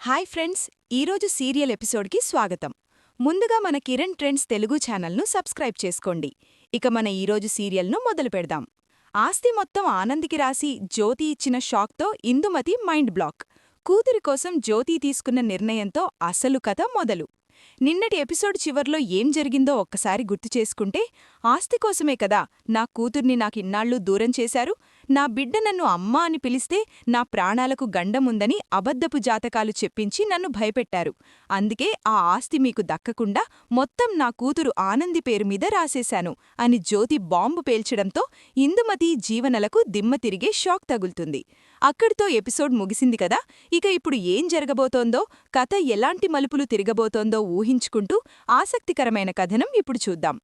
Hi friends, ఈరోజు serial ఎపిసోడ్కి స్వాగతం. ముందుగా మన కిరణ్ ట్రెండ్స్ తెలుగు ఛానల్ను సబ్స్క్రైబ్ చేసుకోండి. ఇక మన ఈరోజు సీరియల్ను మొదలు పెడదాం. ఆస్తి మొత్తం ఆనందికి రాసి జ్యోతి ఇచ్చిన షాక్తో ఇందుమతి మైండ్ బ్లాక్. కూతురి కోసం జ్యోతి తీసుకున్న నిర్ణయంతో అసలు కథ మొదలు. నిన్నటి ఎపిసోడ్ చివర్లో ఏం జరిగిందో ఒక్కసారి గుర్తు చేసుకుంటే, ఆస్తి కోసమే కదా నా కూతుర్ని నాకిన్నాళ్ళు దూరం చేశారు, నా బిడ్డ నన్ను అమ్మా అని పిలిస్తే నా ప్రాణాలకు గండముందని అబద్ధపు జాతకాలు చెప్పించి నన్ను భయపెట్టారు. అందుకే ఆ ఆస్తి మీకు దక్కకుండా మొత్తం నా కూతురు ఆనంది పేరుమీద రాసేశాను అని జ్యోతి బాంబు పేల్చడంతో ఇందుమతి జీవనలకు దిమ్మ తిరిగే షాక్ తగులుతుంది. అక్కడితో ఎపిసోడ్ ముగిసింది కదా. ఇక ఇప్పుడు ఏం జరగబోతోందో, కథ ఎలాంటి మలుపులు తిరగబోతోందో ఊహించుకుంటూ ఆసక్తికరమైన కథనం ఇప్పుడు చూద్దాం.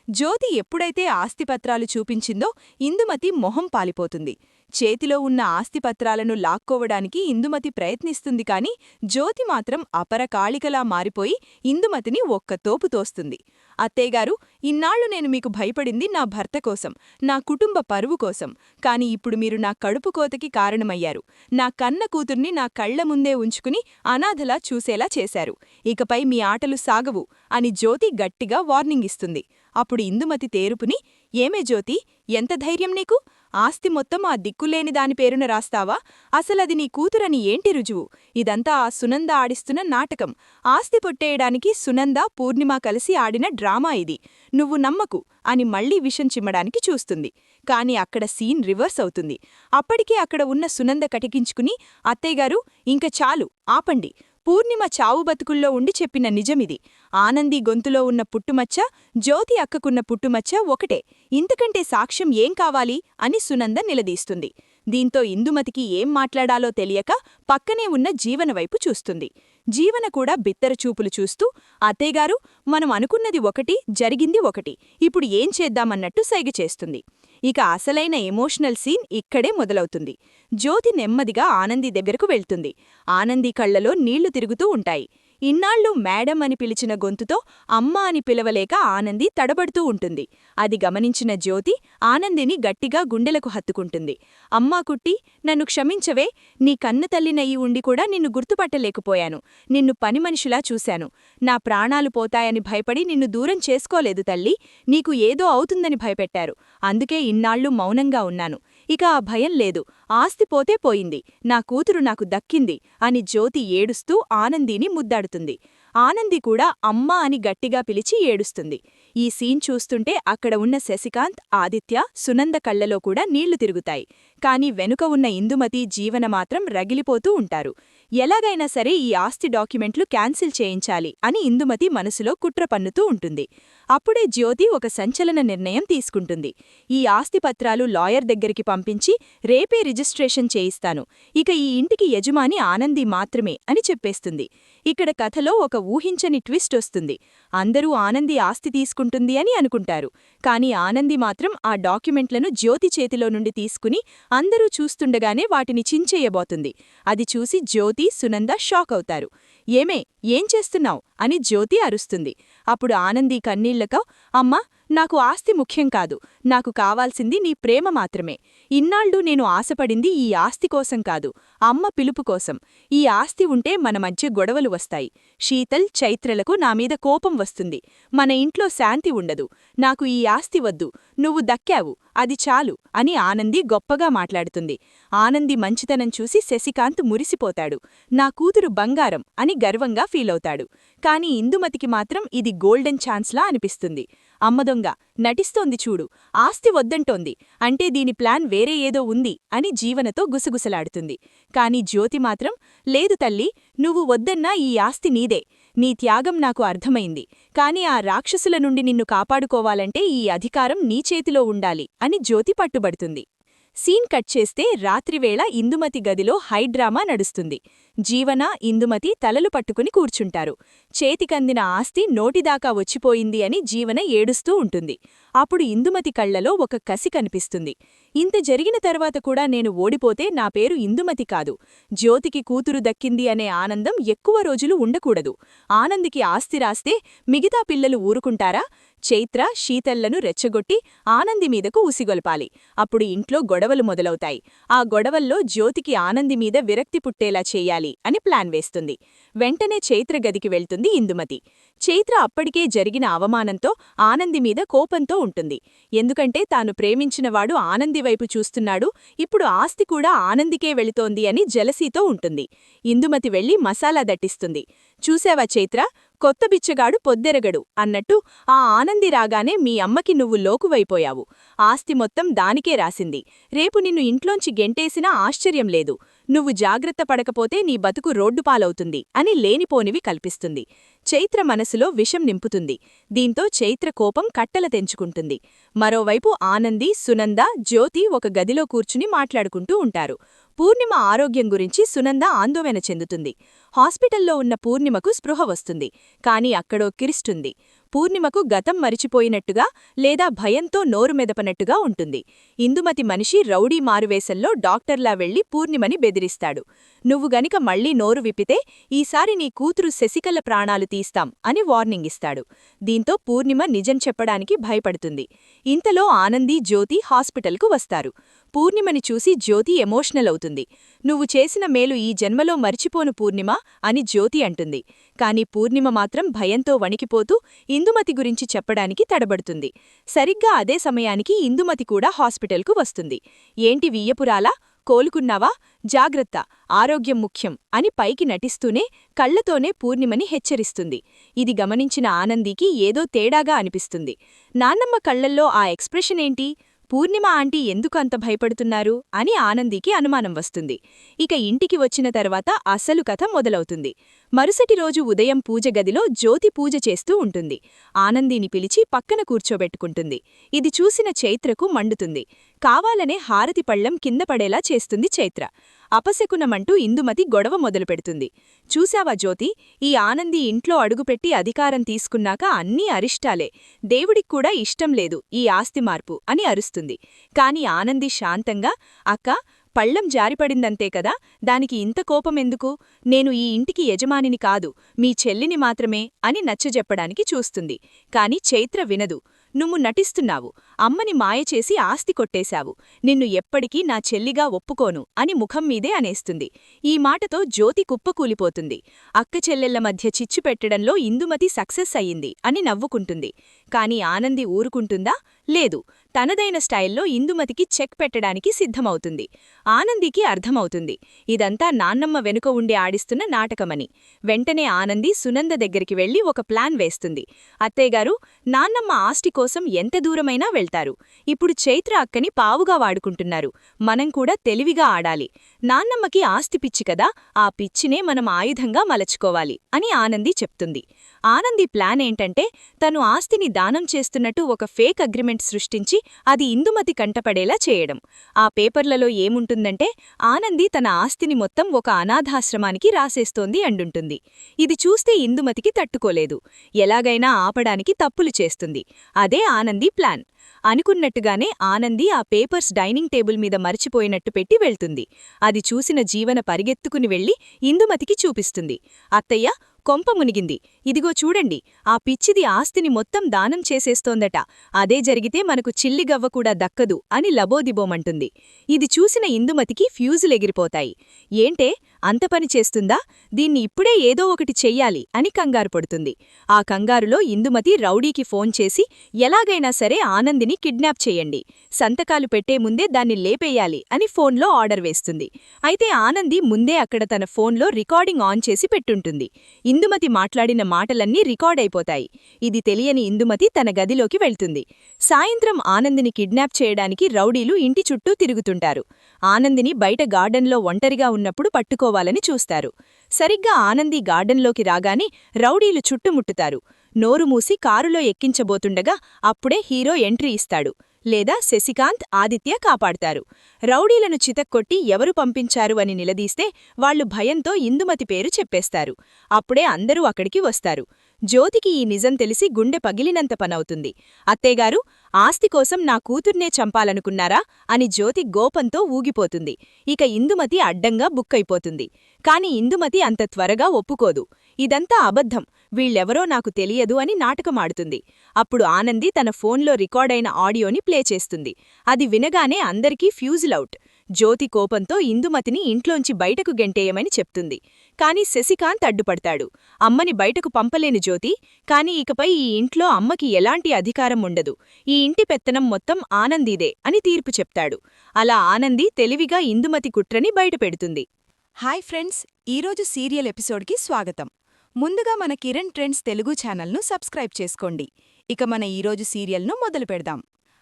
జ్యోతి ఎప్పుడైతే ఆస్తిపత్రాలు చూపించిందో ఇందుమతి మొహం పాలిపోతుంది. చేతిలో ఉన్న ఆస్తిపత్రాలను లాక్కోవడానికి ఇందుమతి ప్రయత్నిస్తుంది కాని జ్యోతి మాత్రం అపరకాళికలా మారిపోయి ఇందుమతిని ఒక్కతోపు తోస్తుంది. అత్తేగారు, ఇన్నాళ్లు నేను మీకు భయపడింది నా భర్త కోసం, నా కుటుంబ పరువు కోసం. కాని ఇప్పుడు మీరు నా కడుపు కోతకి కారణమయ్యారు. నా కన్న కూతుర్ని నా కళ్ల ముందే ఉంచుకుని అనాథలా చూసేలా చేశారు. ఇకపై మీ ఆటలు సాగవు అని జ్యోతి గట్టిగా వార్నింగ్ ఇస్తుంది. అప్పుడు ఇందుమతి తేరుపుని, ఏమే జ్యోతి, ఎంత ధైర్యం నీకు? ఆస్తి మొత్తం ఆ దిక్కులేని దాని పేరున రాస్తావా? అసలది నీ కూతురని ఏంటి రుజువు? ఇదంతా ఆ సునంద ఆడిస్తున్న నాటకం. ఆస్తి పొట్టేయడానికి సునంద, పూర్ణిమ కలిసి ఆడిన డ్రామా ఇది. నువ్వు నమ్మకు అని మళ్లీ విషం చిమ్మడానికి చూస్తుంది. కాని అక్కడ సీన్ రివర్స్ అవుతుంది. అప్పటికే అక్కడ ఉన్న సునంద కటికించుకుని, అత్తయ్యగారు, ఇంక చాలు, ఆపండి. పూర్ణిమ చావు బతుకుల్లో ఉండి చెప్పిన నిజమిది. ఆనంది గొంతులో ఉన్న పుట్టుమచ్చ, జ్యోతి అక్కకున్న పుట్టుమచ్చ ఒకటే. ఇంతకంటే సాక్ష్యం ఏం కావాలి అని సునంద నిలదీస్తుంది. దీంతో ఇందుమతికి ఏం మాట్లాడాలో తెలియక పక్కనే ఉన్న జీవన వైపు చూస్తుంది. జీవన కూడా బిత్తరచూపులు చూస్తూ, అత్తయ్యగారు, మనం అనుకున్నది ఒకటి, జరిగింది ఒకటి. ఇప్పుడు ఏం చేద్దామన్నట్టు సైగ చేస్తుంది. ఇక అసలైన ఎమోషనల్ సీన్ ఇక్కడే మొదలవుతుంది. జ్యోతి నెమ్మదిగా ఆనంది దగ్గరకు వెళ్తుంది. ఆనంది కళ్లలో నీళ్లు తిరుగుతూ ఉంటాయి. ఇన్నాళ్లు మేడం అని పిలిచిన గొంతుతో అమ్మ అని పిలవలేక ఆనంది తడబడుతూ ఉంటుంది. అది గమనించిన జ్యోతి ఆనందిని గట్టిగా గుండెలకు హత్తుకుంటుంది. అమ్మా కుట్టి, నన్ను క్షమించవే. నీ కన్నతల్లినయి ఉండి కూడా నిన్ను గుర్తుపట్టలేకపోయాను. నిన్ను పనిమనిషిలా చూశాను. నా ప్రాణాలు పోతాయని భయపడి నిన్ను దూరం చేసుకోలేదు తల్లి. నీకు ఏదో అవుతుందని భయపెట్టారు. అందుకే ఇన్నాళ్లు మౌనంగా ఉన్నాను. ఇక ఆ భయం లేదు. ఆస్తి పోతే పోయింది. నా కూతురు నాకు దక్కింది అని జ్యోతి ఏడుస్తూ ఆనందిని ముద్దాడుతుంది. ఆనంది కూడా అమ్మా అని గట్టిగా పిలిచి ఏడుస్తుంది. ఈ సీన్ చూస్తుంటే అక్కడ ఉన్న శశికాంత్, ఆదిత్య, సునంద కళ్లలో కూడా నీళ్లు తిరుగుతాయి. కాని వెనుక ఉన్న ఇందుమతి, జీవన మాత్రం రగిలిపోతూ ఉంటారు. ఎలాగైనా సరే ఈ ఆస్తి డాక్యుమెంట్లు క్యాన్సిల్ చేయించాలి అని ఇందుమతి మనసులో కుట్ర పన్నుతూ ఉంటుంది. అప్పుడే జ్యోతి ఒక సంచలన నిర్ణయం తీసుకుంటుంది. ఈ ఆస్తిపత్రాలు లాయర్ దగ్గరికి పంపించి రేపే రిజిస్ట్రేషన్ చేయిస్తాను. ఇక ఈ ఇంటికి యజమాని ఆనంది మాత్రమే అని చెప్పేస్తుంది. ఇక్కడ కథలో ఒక ఊహించని ట్విస్ట్ వస్తుంది. అందరూ ఆనంది ఆస్తి తీసుకుంటుంది అని అనుకుంటారు. కాని ఆనంది మాత్రం ఆ డాక్యుమెంట్లను జ్యోతి చేతిలో నుండి తీసుకుని అందరూ చూస్తుండగానే వాటిని చించేయబోతుంది. అది చూసి జ్యోతి, సునంద షాక్ అవుతారు. ఏమే, ఏం చేస్తున్నావ్ అని జ్యోతి అరుస్తుంది. అప్పుడు ఆనంది కన్నీళ్లతో, అమ్మా, నాకు ఆస్తి ముఖ్యం కాదు. నాకు కావాల్సింది నీ ప్రేమ మాత్రమే. ఇన్నాళ్ళు నేను ఆశపడింది ఈ ఆస్తి కోసం కాదు, అమ్మ పిలుపు కోసం. ఈ ఆస్తి ఉంటే మన మధ్య గొడవలు వస్తాయి. శీతల్, చైత్రలకు నామీద కోపం వస్తుంది. మన ఇంట్లో శాంతి ఉండదు. నాకు ఈ ఆస్తి వద్దు. నువ్వు దక్కావు, అది చాలు అని ఆనంది గొప్పగా మాట్లాడుతుంది. ఆనంది మంచితనం చూసి శశికాంత్ మురిసిపోతాడు. నా కూతురు బంగారం అని గర్వంగా ఫీలవుతాడు. కాని ఇందుమతికి మాత్రం ఇది గోల్డెన్ ఛాన్స్లా అనిపిస్తుంది. అమ్మదొంగ నటిస్తోంది చూడు, ఆస్తి వద్దంటోంది అంటే దీని ప్లాన్ వేరే ఏదో ఉంది అని జీవనతో గుసగుసలాడుతుంది. కాని జ్యోతి మాత్రం, లేదు తల్లి, నువ్వు వద్దన్నా ఈ ఆస్తి నీదే. నీ త్యాగం నాకు అర్థమైంది. కాని ఆ రాక్షసుల నుండి నిన్ను కాపాడుకోవాలంటే ఈ అధికారం నీ చేతిలో ఉండాలి అని జ్యోతి పట్టుబడుతుంది. సీన్ కట్ చేస్తే రాత్రివేళ ఇందుమతి గదిలో హైడ్రామా నడుస్తుంది. జీవన, ఇందుమతి తలలు పట్టుకుని కూర్చుంటారు. చేతికందిన ఆస్తి నోటిదాకా వచ్చిపోయింది అని జీవన ఏడుస్తూ ఉంటుంది. అప్పుడు ఇందుమతి కళ్లలో ఒక కసి కనిపిస్తుంది. ఇంత జరిగిన తర్వాత కూడా నేను ఓడిపోతే నా పేరు ఇందుమతి కాదు, జ్యోతికి కూతురు దక్కింది అనే ఆనందం ఎక్కువ రోజులు ఉండకూడదు. ఆనందికి ఆస్తి రాస్తే మిగతా పిల్లలు ఊరుకుంటారా? చైత్ర, శీతల్లను రెచ్చగొట్టి ఆనంది మీదకు ఉసిగొల్పాలి. అప్పుడు ఇంట్లో గొడవలు మొదలవుతాయి. ఆ గొడవల్లో జ్యోతికి ఆనంది మీద విరక్తి పుట్టేలా చెయ్యాలి చెయ్యాలి అని ప్లాన్ వేస్తుంది. వెంటనే చైత్ర గదికి వెళ్తుంది ఇందుమతి. చైత్ర అప్పటికే జరిగిన అవమానంతో ఆనంది మీద కోపంతో ఉంటుంది. ఎందుకంటే తాను ప్రేమించినవాడు ఆనంది వైపు చూస్తున్నాడు, ఇప్పుడు ఆస్తి కూడా ఆనందికే వెళుతోంది అని జలసీతో ఉంటుంది. ఇందుమతి వెళ్లి మసాలా దట్టిస్తుంది. చూశావా చైత్ర, కొత్త బిచ్చగాడు పొద్దెరగడు అన్నట్టు ఆ ఆనంది రాగానే మీ అమ్మకి నువ్వు లోకువైపోయావు. ఆస్తి మొత్తం దానికే రాసింది. రేపు నిన్ను ఇంట్లోంచి గెంటేసినా ఆశ్చర్యం లేదు. నువ్వు జాగ్రత్త పడకపోతే నీ బతుకు రోడ్డుపాలవుతుంది అని లేనిపోనివి కల్పిస్తుంది. చైత్ర మనసులో విషం నింపుతుంది. దీంతో చైత్ర కోపం కట్టల తెంచుకుంటుంది. మరోవైపు ఆనంది, సునంద, జ్యోతి ఒక గదిలో కూర్చుని మాట్లాడుకుంటూ ఉంటారు. పూర్ణిమ ఆరోగ్యం గురించి సునంద ఆందోళన చెందుతుంది. హాస్పిటల్లో ఉన్న పూర్ణిమకు స్పృహ వస్తుంది. కాని అక్కడో కిరిస్తుంది. పూర్ణిమకు గతం మరిచిపోయినట్టుగా లేదా భయంతో నోరు మెదపనట్టుగా ఉంటుంది. ఇందుమతి మనిషి రౌడీ మారువేషంలో డాక్టర్లా వెళ్లి పూర్ణిమని బెదిరిస్తాడు. నువ్వు గనిక మళ్లీ నోరు విప్పితే ఈసారి నీ కూతురు శశికళ ప్రాణాలు తీస్తాం అని వార్నింగ్ ఇస్తాడు. దీంతో పూర్ణిమ నిజం చెప్పడానికి భయపడుతుంది. ఇంతలో ఆనంది, జ్యోతి హాస్పిటల్కు వస్తారు. పూర్ణిమని చూసి జ్యోతి ఎమోషనల్ అవుతుంది. నువ్వు చేసిన మేలు ఈ జన్మలో మరిచిపోను పూర్ణిమ అని జ్యోతి అంటుంది. కాని పూర్ణిమ మాత్రం భయంతో వణికిపోతూ ఇందుమతి గురించి చెప్పడానికి తడబడుతుంది. సరిగ్గా అదే సమయానికి ఇందుమతి కూడా హాస్పిటల్కు వస్తుంది. ఏంటి వియ్యపురాలా, కోలుకున్నావా? జాగ్రత్త, ఆరోగ్యం ముఖ్యం అని పైకి నటిస్తూనే కళ్లతోనే పూర్ణిమని హెచ్చరిస్తుంది. ఇది గమనించిన ఆనందికి ఏదో తేడాగా అనిపిస్తుంది. నాన్నమ్మ కళ్లల్లో ఆ ఎక్స్ప్రెషన్ ఏంటి? పూర్ణిమ ఆంటీ ఎందుకు అంత భయపడుతున్నారు అని ఆనందికి అనుమానం వస్తుంది. ఇక ఇంటికి వచ్చిన తర్వాత అసలు కథ మొదలవుతుంది. మరుసటి రోజు ఉదయం పూజ గదిలో జ్యోతి పూజ చేస్తూ ఉంటుంది. ఆనందిని పిలిచి పక్కన కూర్చోబెట్టుకుంటుంది. ఇది చూసిన చైత్రకు మండుతుంది. కావాలనే హారతి పళ్లం కింద పడేలా చేస్తుంది చైత్ర. అపశకునమంటూ ఇందుమతి గొడవ మొదలుపెడుతుంది. చూశావా జ్యోతి, ఈ ఆనంది ఇంట్లో అడుగుపెట్టి అధికారం తీసుకున్నాక అన్నీ అరిష్టాలే. దేవుడిక్కూడా ఇష్టం లేదు ఈ ఆస్తి మార్పు అని అరుస్తుంది. కాని ఆనంది శాంతంగా, అక్క, పళ్లం జారిపడిందంతే కదా, దానికి ఇంత కోపమెందుకు? నేను ఈ ఇంటికి యజమానిని కాదు, మీ చెల్లిని మాత్రమే అని నచ్చజెప్పడానికి చూస్తుంది. కాని చైత్ర వినదు. నువ్వు నటిస్తున్నావు, అమ్మని మాయచేసి ఆస్తి కొట్టేశావు, నిన్ను ఎప్పటికీ నా చెల్లిగా ఒప్పుకోను అని ముఖం మీదే అనేస్తుంది. ఈ మాటతో జ్యోతి కుప్పకూలిపోతుంది. అక్క చెల్లెళ్ల మధ్య చిచ్చు పెట్టడంలో ఇందుమతి సక్సెస్ అయ్యింది అని నవ్వుకుంటుంది. కాని ఆనంది ఊరుకుంటుందా? లేదు. తనదైన స్టైల్లో ఇందుమతికి చెక్ పెట్టడానికి సిద్ధమవుతుంది. ఆనందికి అర్థమవుతుంది ఇదంతా నాన్నమ్మ వెనుక ఉండి ఆడిస్తున్న నాటకమని. వెంటనే ఆనంది సునంద దగ్గరికి వెళ్లి ఒక ప్లాన్ వేస్తుంది. అత్తయ్యగారు, నాన్నమ్మ ఆస్తి కోసం ఎంత దూరమైనా వెళ్తారు. ఇప్పుడు చైత్ర అక్కని పావుగా వాడుకుంటున్నారు. మనం కూడా తెలివిగా ఆడాలి. నాన్నమ్మకి ఆస్తి పిచ్చి కదా, ఆ పిచ్చినే మనం ఆయుధంగా మలచుకోవాలి అని ఆనంది చెప్తుంది. ఆనంది ప్లాన్ ఏంటంటే తను ఆస్తిని దానం చేస్తున్నట్టు ఒక ఫేక్ అగ్రిమెంట్ సృష్టించి అది ఇందుమతి కంటపడేలా చేయడం. ఆ పేపర్లలో ఏముంటుందంటే ఆనంది తన ఆస్తిని మొత్తం ఒక అనాథాశ్రమానికి రాసేస్తోంది అంటుంటుంది. ఇది చూస్తే ఇందుమతికి తట్టుకోలేదు. ఎలాగైనా ఆపడానికి తప్పులు చేస్తుంది. అదే ఆనంది ప్లాన్. అనుకున్నట్టుగానే ఆనంది ఆ పేపర్స్ డైనింగ్ టేబుల్ మీద మరిచిపోయినట్టు పెట్టి వెళ్తుంది. అది చూసిన జీవన పరిగెత్తుకుని వెళ్లి ఇందుమతికి చూపిస్తుంది. అత్తయ్య, కొంప మునిగింది. ఇదిగో చూడండి, ఆ పిచ్చిది ఆస్తిని మొత్తం దానం చేసేస్తోందట. అదే జరిగితే మనకు చిల్లిగవ్వ కూడా దక్కదు అని లబోదిబోమంటుంది. ఇది చూసిన ఇందుమతికి ఫ్యూజులెగిరిపోతాయి. ఏంటే, అంత పని చేస్తుందా? దీన్ని ఇప్పుడే ఏదో ఒకటి చెయ్యాలి అని కంగారు పడుతుంది. ఆ కంగారులో ఇందుమతి రౌడీకి ఫోన్ చేసి ఎలాగైనా సరే ఆనందిని కిడ్నాప్ చెయ్యండి, సంతకాలు పెట్టే ముందే దాన్ని లేపేయాలి అని ఫోన్లో ఆర్డర్ వేస్తుంది. అయితే ఆనంది ముందే అక్కడ తన ఫోన్లో రికార్డింగ్ ఆన్ చేసి పెట్టుంటుంది. ఇందుమతి మాట్లాడిన మాటలన్నీ రికార్డైపోతాయి. ఇది తెలియని ఇందుమతి తన గదిలోకి వెళ్తుంది. సాయంత్రం ఆనందిని కిడ్నాప్ చేయడానికి రౌడీలు ఇంటి చుట్టూ తిరుగుతుంటారు. ఆనందిని బయట గార్డెన్లో ఒంటరిగా ఉన్నప్పుడు పట్టుకోవాలని చూస్తారు. సరిగ్గా ఆనంది గార్డెన్లోకి రాగానే రౌడీలు చుట్టుముట్టుతారు. నోరు మూసి కారులో ఎక్కించబోతుండగా అప్పుడే హీరో ఎంట్రీ ఇస్తాడు. లేదా శశికాంత్, ఆదిత్య కాపాడతారు. రౌడీలను చితక్కొట్టి ఎవరు పంపించారు అని నిలదీస్తే వాళ్లు భయంతో ఇందుమతి పేరు చెప్పేస్తారు. అప్పుడే అందరూ అక్కడికి వస్తారు. జ్యోతికి ఈ నిజం తెలిసి గుండె పగిలినంత పనవుతుంది. అత్తేగారు, ఆస్తి కోసం నా కూతుర్నే చంపాలనుకున్నారా అని జ్యోతి గోపంతో ఊగిపోతుంది. ఇక ఇందుమతి అడ్డంగా బుక్కైపోతుంది. కాని ఇందుమతి అంత త్వరగా ఒప్పుకోదు. ఇదంతా అబద్ధం, వీళ్ళెవరో నాకు తెలియదు అని నాటకమాడుతుంది. అప్పుడు ఆనంది తన ఫోన్లో రికార్డైన ఆడియోని ప్లే చేస్తుంది. అది వినగానే అందరికీ ఫ్యూజులౌట్. జ్యోతి కోపంతో ఇందుమతిని ఇంట్లోంచి బయటకు గెంటేయమని చెప్తుంది. కాని శశికాంత్ అడ్డుపడతాడు. అమ్మని బయటకు పంపలేని జ్యోతి, కాని ఇకపై ఈ ఇంట్లో అమ్మకి ఎలాంటి అధికారం ఉండదు, ఈ ఇంటి పెత్తనం మొత్తం ఆనందీదే అని తీర్పు చెప్తాడు. అలా ఆనంది తెలివిగా ఇందుమతి కుట్రని బయటపెడుతుంది. హాయ్ ఫ్రెండ్స్, ఈరోజు సీరియల్ ఎపిసోడ్కి స్వాగతం. ముందుగా మన కిరణ్ ట్రెండ్స్ తెలుగు ఛానల్ను సబ్స్క్రైబ్ చేసుకోండి. ఇక మన ఈరోజు సీరియల్ను మొదలు పెడదాం.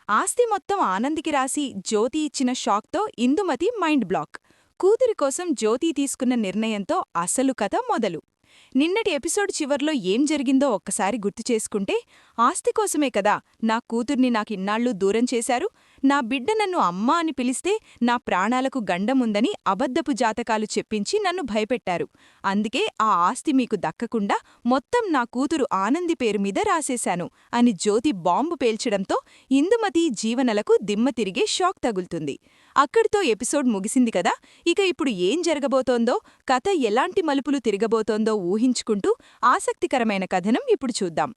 ఆస్తి మొత్తం ఆనందికి రాసి జ్యోతి ఇచ్చిన షాక్తో ఇందుమతి మైండ్ బ్లాక్. కూతురి కోసం జ్యోతి తీసుకున్న నిర్ణయంతో అసలు కథ మొదలు. నిన్నటి ఎపిసోడ్ చివర్లో ఏం జరిగిందో ఒక్కసారి గుర్తు చేసుకుంటే, ఆస్తి కోసమే కదా నా కూతుర్ని నాకిన్నాళ్ళు దూరం చేశారు, నా బిడ్డ నన్ను అమ్మా అని పిలిస్తే నా ప్రాణాలకు గండముందని అబద్ధపు జాతకాలు చెప్పించి నన్ను భయపెట్టారు. అందుకే ఆ ఆస్తి మీకు దక్కకుండా మొత్తం నా కూతురు ఆనంది పేరుమీద రాసేశాను అని జ్యోతి బాంబు పేల్చడంతో ఇందుమతి జీవనలకు దిమ్మ తిరిగే షాక్ తగులుతుంది. అక్కడితో ఎపిసోడ్ ముగిసింది కదా. ఇక ఇప్పుడు ఏం జరగబోతోందో, కథ ఎలాంటి మలుపులు తిరగబోతోందో ఊహించుకుంటూ ఆసక్తికరమైన కథనం ఇప్పుడు చూద్దాం.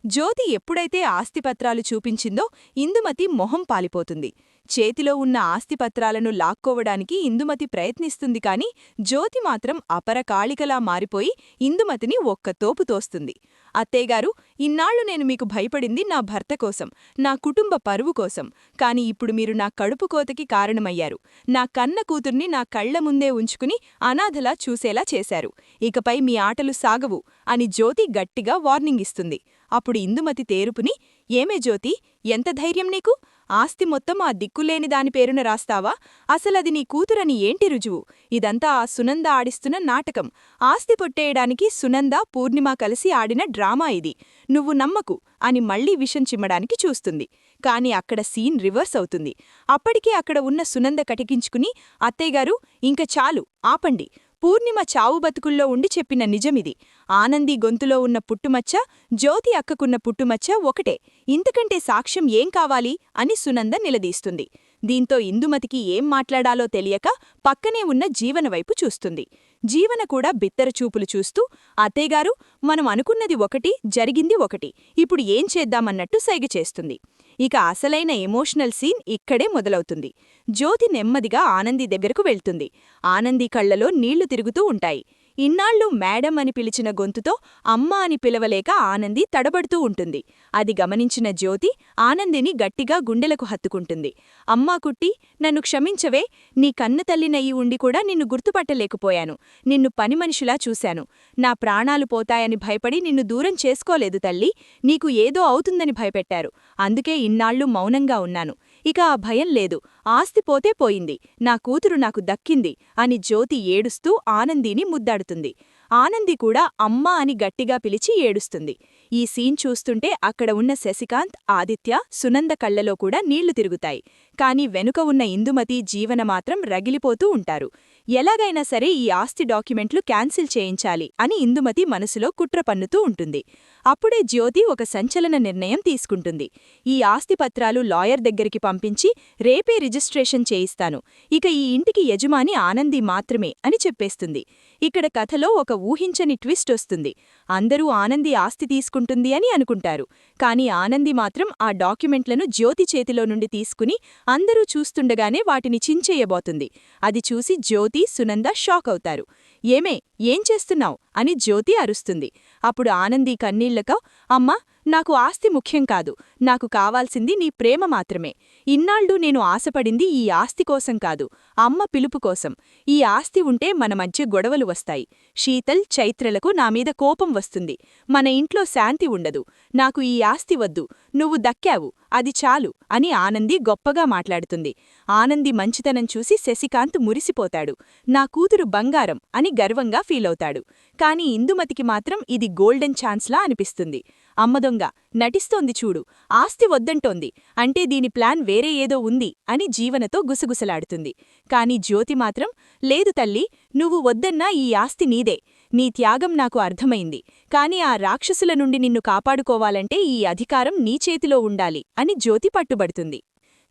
జ్యోతి ఎప్పుడైతే ఆస్తిపత్రాలు చూపించిందో ఇందుమతి మొహం పాలిపోతుంది. చేతిలో ఉన్న ఆస్తిపత్రాలను లాక్కోవడానికి ఇందుమతి ప్రయత్నిస్తుంది కాని జ్యోతి మాత్రం అపరకాళికలా మారిపోయి ఇందుమతిని ఒక్క తోపు తోస్తుంది. అత్తయ్యగారు, ఇన్నాళ్లు నేను మీకు భయపడింది నా భర్త కోసం, నా కుటుంబ పరువు కోసం. కాని ఇప్పుడు మీరు నా కడుపు కోతకి కారణమయ్యారు. నా కన్న కూతుర్ని నా కళ్ల ముందే ఉంచుకుని అనాథలా చూసేలా చేశారు. ఇకపై మీ ఆటలు సాగవు అని జ్యోతి గట్టిగా వార్నింగ్ ఇస్తుంది. అప్పుడు ఇందుమతి తేరుపుని, ఏమే జ్యోతి, ఎంత ధైర్యం నీకు? ఆస్తి మొత్తం ఆ దిక్కులేని దాని పేరున రాస్తావా? అసలది నీ కూతురని ఏంటి రుజువు? ఇదంతా ఆ సునంద ఆడిస్తున్న నాటకం. ఆస్తి పొట్టేయడానికి సునంద, పూర్ణిమ కలిసి ఆడిన డ్రామా ఇది. నువ్వు నమ్మకు అని మళ్లీ విషం చిమ్మడానికి చూస్తుంది. కాని అక్కడ సీన్ రివర్స్ అవుతుంది. అప్పటికే అక్కడ ఉన్న సునంద కటికించుకుని, అత్తయ్యగారు, ఇంక చాలు, ఆపండి. పూర్ణిమ చావు బతుకుల్లో ఉండి చెప్పిన నిజమిది. ఆనంది గొంతులో ఉన్న పుట్టుమచ్చ, జ్యోతి అక్కకున్న పుట్టుమచ్చ ఒకటే. ఇంతకంటే సాక్ష్యం ఏం కావాలి అని సునంద నిలదీస్తుంది. దీంతో ఇందుమతికి ఏం మాట్లాడాలో తెలియక పక్కనే ఉన్న జీవన వైపు చూస్తుంది. జీవన కూడా బిత్తరచూపులు చూస్తూ, అత్తయ్యగారు, మనం అనుకున్నది ఒకటి, జరిగింది ఒకటి, ఇప్పుడు ఏం చేద్దామన్నట్టు సైగ చేస్తుంది. ఇక అసలైన ఎమోషనల్ సీన్ ఇక్కడే మొదలవుతుంది. జ్యోతి నెమ్మదిగా ఆనంది దగ్గరకు వెళ్తుంది. ఆనంది కళ్లలో నీళ్లు తిరుగుతూ ఉంటాయి. ఇన్నాళ్ళు మేడం అని పిలిచిన గొంతుతో అమ్మ అని పిలవలేక ఆనంది తడబడుతూ ఉంటుంది. అది గమనించిన జ్యోతి ఆనందిని గట్టిగా గుండెలకు హత్తుకుంటుంది. అమ్మా కుట్టి, నన్ను క్షమించవే. నీ కన్నతల్లినయ్యి ఉండి కూడా నిన్ను గుర్తుపట్టలేకపోయాను. నిన్ను పనిమనిషిలా చూశాను. నా ప్రాణాలు పోతాయని భయపడి నిన్ను దూరం చేసుకోలేదు తల్లి. నీకు ఏదో అవుతుందని భయపెట్టారు. అందుకే ఇన్నాళ్ళు మౌనంగా ఉన్నాను. ఇక ఆ భయం లేదు. ఆస్తి పోతే పోయింది, నా కూతురు నాకు దక్కింది అని జ్యోతి ఏడుస్తూ ఆనందిని ముద్దాడుతుంది. ఆనంది కూడా అమ్మా అని గట్టిగా పిలిచి ఏడుస్తుంది. ఈ సీన్ చూస్తుంటే అక్కడ ఉన్న శశికాంత్, ఆదిత్య, సునంద కళ్లలో కూడా నీళ్లు తిరుగుతాయి. కాని వెనుక ఉన్న ఇందుమతి, జీవన మాత్రం రగిలిపోతూ ఉంటారు. ఎలాగైనా సరే ఈ ఆస్తి డాక్యుమెంట్లు క్యాన్సిల్ చేయించాలి అని ఇందుమతి మనసులో కుట్ర పన్నుతూ ఉంటుంది. అప్పుడే జ్యోతి ఒక సంచలన నిర్ణయం తీసుకుంటుంది. ఈ ఆస్తిపత్రాలు లాయర్ దగ్గరికి పంపించి రేపే రిజిస్ట్రేషన్ చేయిస్తాను. ఇక ఈ ఇంటికి యజమాని ఆనంది మాత్రమే అని చెప్పేస్తుంది. ఇక్కడ కథలో ఒక ఊహించని ట్విస్ట్ వస్తుంది. అందరూ ఆనంది ఆస్తి తీసుకుంటుంది అని అనుకుంటారు. కాని ఆనంది మాత్రం ఆ డాక్యుమెంట్లను జ్యోతి చేతిలో నుండి తీసుకుని అందరూ చూస్తుండగానే వాటిని చించేయబోతుంది. అది చూసి జ్యోతి, సునంద షాక్ అవుతారు. ఏమే, ఏం చేస్తున్నావ్ అని జ్యోతి అరుస్తుంది. అప్పుడు ఆనంది కన్నీళ్లతో, అమ్మా, నాకు ఆస్తి ముఖ్యం కాదు. నాకు కావాల్సింది నీ ప్రేమ మాత్రమే. ఇన్నాళ్ళు నేను ఆశపడింది ఈ ఆస్తి కోసం కాదు, అమ్మ పిలుపు కోసం. ఈ ఆస్తి ఉంటే మన మధ్య గొడవలు వస్తాయి. శీతల్, చైత్రలకు నామీద కోపం వస్తుంది. మన ఇంట్లో శాంతి ఉండదు. నాకు ఈ ఆస్తి వద్దు. నువ్వు దక్కావు, అది చాలు అని ఆనంది గొప్పగా మాట్లాడుతుంది. ఆనంది మంచితనం చూసి శశికాంత్ మురిసిపోతాడు. నా కూతురు బంగారం అని గర్వంగా ఫీలవుతాడు. కాని ఇందుమతికి మాత్రం ఇది గోల్డెన్ ఛాన్స్లా అనిపిస్తుంది. అమ్మదొంగ నటిస్తోంది చూడు, ఆస్తి వద్దంటోంది అంటే దీని ప్లాన్ వేరే ఏదో ఉంది అని జీవనతో గుసగుసలాడుతుంది. కాని జ్యోతి మాత్రం, లేదు తల్లి, నువ్వు వద్దన్నా ఈ ఆస్తి నీదే. నీ త్యాగం నాకు అర్థమైంది. కాని ఆ రాక్షసుల నుండి నిన్ను కాపాడుకోవాలంటే ఈ అధికారం నీ చేతిలో ఉండాలి అని జ్యోతి పట్టుబడుతుంది.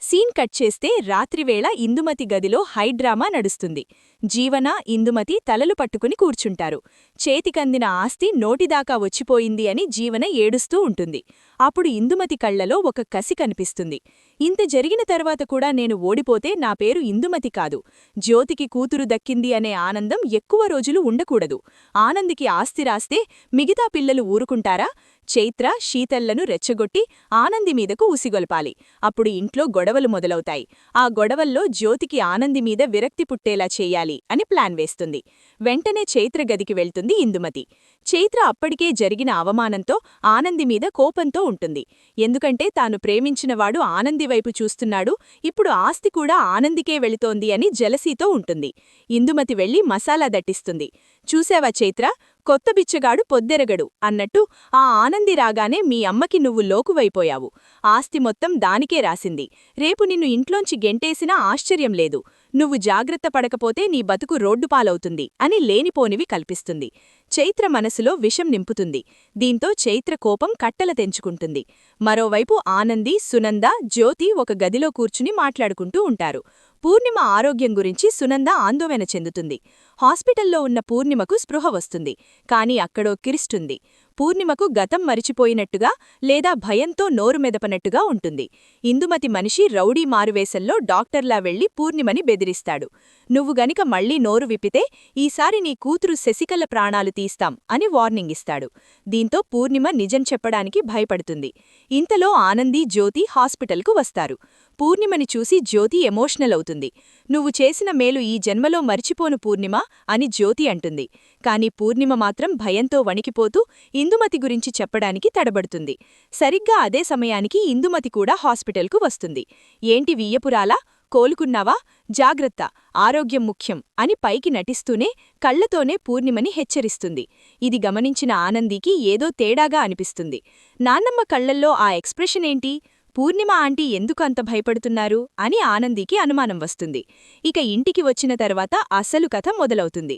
సీన్ కట్ చేస్తే రాత్రివేళ ఇందుమతి గదిలో హై డ్రామా నడుస్తుంది. జీవన, ఇందుమతి తలలు పట్టుకుని కూర్చుంటారు. చేతికందిన ఆస్తి నోటిదాకా వచ్చిపోయింది అని జీవన ఏడుస్తూ ఉంటుంది. అప్పుడు ఇందుమతి కళ్లలో ఒక కసి కనిపిస్తుంది. ఇంత జరిగిన తర్వాత కూడా నేను ఓడిపోతే నా పేరు ఇందుమతి కాదు, జ్యోతికి కూతురు దక్కింది అనే ఆనందం ఎక్కువ రోజులు ఉండకూడదు. ఆనందికి ఆస్తి రాస్తే మిగతా పిల్లలు ఊరుకుంటారా? చైత్ర, శీతళ్లను రెచ్చగొట్టి ఆనంది మీదకు ఉసిగొల్పాలి. అప్పుడు ఇంట్లో గొడవలు మొదలవుతాయి. ఆ గొడవల్లో జ్యోతికి ఆనంది మీద విరక్తి పుట్టేలా చెయ్యాలి అని ప్లాన్ వేస్తుంది. వెంటనే చైత్ర గదికి వెళ్తుంది ఇందుమతి. చైత్ర అప్పటికే జరిగిన అవమానంతో ఆనంది మీద కోపంతో ఉంటుంది. ఎందుకంటే తాను ప్రేమించినవాడు ఆనంది వైపు చూస్తున్నాడు, ఇప్పుడు ఆస్తి కూడా ఆనందికే వెళుతోంది అని జలసీతో ఉంటుంది. ఇందుమతి వెళ్లి మసాలా దట్టిస్తుంది. చూశావా చైత్ర, కొత్త బిచ్చగాడు పొద్దెరగడు అన్నట్టు ఆ ఆనంది రాగానే మీ అమ్మకి నువ్వు లోకువైపోయావు. ఆస్తి మొత్తం దానికే రాసింది. రేపు నిన్ను ఇంట్లోంచి గెంటేసినా ఆశ్చర్యం లేదు. నువ్వు జాగ్రత్త పడకపోతే నీ బతుకు రోడ్డుపాలవుతుంది అని లేనిపోనివి కల్పిస్తుంది. చైత్ర మనసులో విషం నింపుతుంది. దీంతో చైత్ర కోపం కట్టల తెంచుకుంటుంది. మరోవైపు ఆనంది, సునంద, జ్యోతి ఒక గదిలో కూర్చుని మాట్లాడుకుంటూ ఉంటారు. పూర్ణిమ ఆరోగ్యం గురించి సునంద ఆందోళన చెందుతుంది. హాస్పిటల్లో ఉన్న పూర్ణిమకు స్పృహ వస్తుంది. కాని అక్కడో కిరిస్తుంది. పూర్ణిమకు గతం మరిచిపోయినట్టుగా లేదా భయంతో నోరు మెదపనట్టుగా ఉంటుంది. ఇందుమతి మనిషి రౌడీ మారువేశంలో డాక్టర్లా వెళ్లి పూర్ణిమని బెదిరిస్తాడు. నువ్వు గనిక మళ్లీ నోరు విప్పితే ఈసారి నీ కూతురు శశికళ ప్రాణాలు తీస్తాం అని వార్నింగ్ ఇస్తాడు. దీంతో పూర్ణిమ నిజం చెప్పడానికి భయపడుతుంది. ఇంతలో ఆనంది, జ్యోతి హాస్పిటల్కు వస్తారు. పూర్ణిమని చూసి జ్యోతి ఎమోషనల్ అవుతుంది. నువ్వు చేసిన మేలు ఈ జన్మలో మరిచిపోను పూర్ణిమ అని జ్యోతి అంటుంది. కాని పూర్ణిమ మాత్రం భయంతో వణికిపోతూ ఇందుమతి గురించి చెప్పడానికి తడబడుతుంది. సరిగ్గా అదే సమయానికి ఇందుమతి కూడా హాస్పిటల్కు వస్తుంది. ఏంటి వియ్యపురాలా, కోలుకున్నావా? జాగ్రత్త, ఆరోగ్యం ముఖ్యం అని పైకి నటిస్తూనే కళ్లతోనే పూర్ణిమని హెచ్చరిస్తుంది. ఇది గమనించిన ఆనందికి ఏదో తేడాగా అనిపిస్తుంది. నాన్నమ్మ కళ్లల్లో ఆ ఎక్స్ప్రెషన్ ఏంటి? పూర్ణిమ ఆంటీ ఎందుకు అంత భయపడుతున్నారు అని ఆనందికి అనుమానం వస్తుంది. ఇక ఇంటికి వచ్చిన తర్వాత అసలు కథ మొదలవుతుంది.